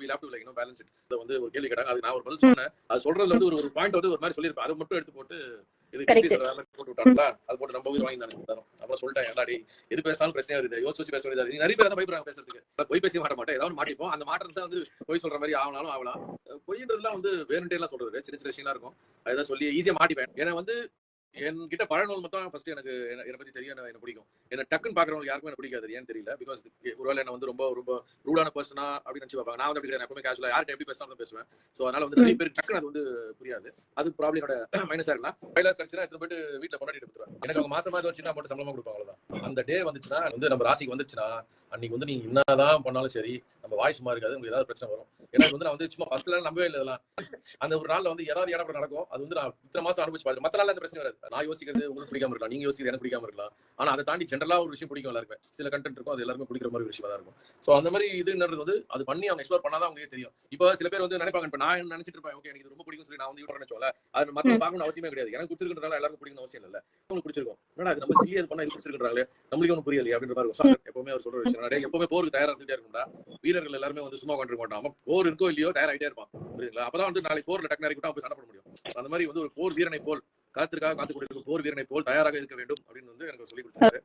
Will have to like balance it. இத வந்து ஒரு கேள்வி கேட்டாங்க, அது நான் ஒரு பதில் சொன்னேன். அது சொல்றதுல வந்து ஒரு பாயிண்ட் வந்து ஒரு மாதிரி சொல்லியிருப்பேன், அதை மட்டும் எடுத்து போட்டு இது போட்டு விட்டாங்களா, அது போட்டு நம்ம உயிர் வாங்கி தரோம். அப்புறம் சொல்லிட்டேன், ஏடாடி எது பேசாலும் பிரச்சனையா இருக்குது, யோசிச்சு பேச வேண்டியது. நிறைய பேர் தான் பயப்படுறாங்க பேசுறதுக்கு. பொய் பேச மாட்டேன், ஏதாவது மாட்டிப்போம். அந்த மாற்றத்தை வந்து பொய் சொல்ற மாதிரி ஆகலாம் ஆகலாம். பொய்ன்றதுலாம் வந்து வேணுண்டே எல்லாம் சொல்றது சின்ன சின்ன விஷயங்களா இருக்கும். அதான் சொல்லி ஈஸியா மாட்டிப்பேன். ஏன்னா வந்து என்கிட்ட பழனோல் மட்டும் ஃபர்ஸ்ட் எனக்கு என்னை பத்தி தெரியும், என்ன பிடிக்கும். என்ன டக்குன்னு பாக்குறவங்க யாருக்கும் என்ன பிடிக்காது, ஏன்னு தெரியல. பிகாஸ் ஒருவேளை என்ன வந்து ரொம்ப ரொம்ப ரூடான பர்சனா அப்படின்னு நினைச்சு பார்ப்பாங்க. நான் வந்து அப்படி எப்பவுமே கேஷுவலா யார்கிட்ட எப்படி பேசலாம் பேசுவேன். ஸோ அதனால வந்து நிறைய பேர் டக்குன்னு அது வந்து புரியாது. அது ப்ராப்ளம் என்னோட மைனஸா இருக்கலாம். கைலாஸ் கழிச்சுனா எடுத்து போயிட்டு வீட்டுல கொண்டாடிட்டு கொடுத்துருவேன். எனக்கு அவங்க மாசமா ஏதோ சின்ன போட்டு சம்பளமா கொடுப்பாங்க. அவ்வளவுதான். அந்த டே வந்துச்சுன்னா வந்து நம்ம ராசிக்கு வந்துச்சுன்னா அன்னைக்கு வந்து நீங்க என்னதான் பண்ணாலும் சரி, நம்ம வாய் சும்மா இருக்காது, உங்களுக்கு ஏதாவது பிரச்சனை வரும். ஏன்னா வந்து நான் வந்து சும்மா ஃபர்ஸ்ட்ல நம்பவே இல்லை இதெல்லாம். அந்த ஒரு நாள்ல வந்து ஏதாவது இடப்பட நடக்கும். அது வந்து நான் இத்தனை மாசம் அனுபவிச்சு பார்த்து மத்த நாள்ல அந்த பிரச்சனை வராது. நான் யோசிக்கிறது உங்களுக்கு பிடிக்காம இருக்கலாம், நீங்க யோசிக்கிறது எனக்கு பிடிக்காம இருக்கலாம். ஆனா அதை தாண்டி ஜென்ரலா ஒரு விஷயம் பிடிக்கும் எல்லாருக்கும். சில கண்டென்ட் இருக்கும், அது எல்லாருக்கும் பிடிக்கிற மாதிரி விஷயமா தான் இருக்கும். ஸோ அந்த மாதிரி இதுன்றது வந்து அது பண்ணி அவங்க எக்ஸ்ப்ளோர் பண்ணாதான் அவங்களுக்கு தெரியும். இப்போ சில பேர் வந்து நினைப்பாங்க, இப்போ நான் நினைச்சிட்டு இருப்பேன், ஓகே எனக்கு இது ரொம்ப பிடிக்கும் சொல்லி நான் வந்து யூடியூப் நினைச்சோம்ல, அது மத்தவங்க பார்க்கணும் அவசியமே கிடையாது. எனக்கு பிடிச்சிருக்கிறதுனால எல்லாருக்கும் பிடிக்கணும் அவசியம் இல்லை. உங்களுக்கு பிடிச்சிருக்கும், ஏன்னா அது நம்ம சிலியா பண்ணா இது பிடிச்சிருக்காங்களே, நம்மளுக்கு ஒன்றும் புரியலையே அப்படின்ற மாதிரி இருக்கும். எப்பவுமே அவர் சொல்ற விஷயம், எப்பவுமே போருக்கு தயாரா இருந்துட்டே இருக்கும்டா. வீரர்கள் எல்லாருமே வந்து சும்மா கொண்டிருக்க மாட்டான், போர் இருக்கோ இல்லையோ தயாராகிட்டே இருப்பான். புரியுதுங்களா? அப்பதான் வந்து நாளைக்கு போர்ல டக்கு நேரம் போய் சண்டை போட முடியும். அந்த மாதிரி வந்து ஒரு போர் வீரனை போல் காத்திருக்காக காத்து கொண்டிருக்கும் போர் வீரனை போல் தயாராக இருக்க வேண்டும் அப்படின்னு வந்து எனக்கு சொல்லி கொடுத்தாரு.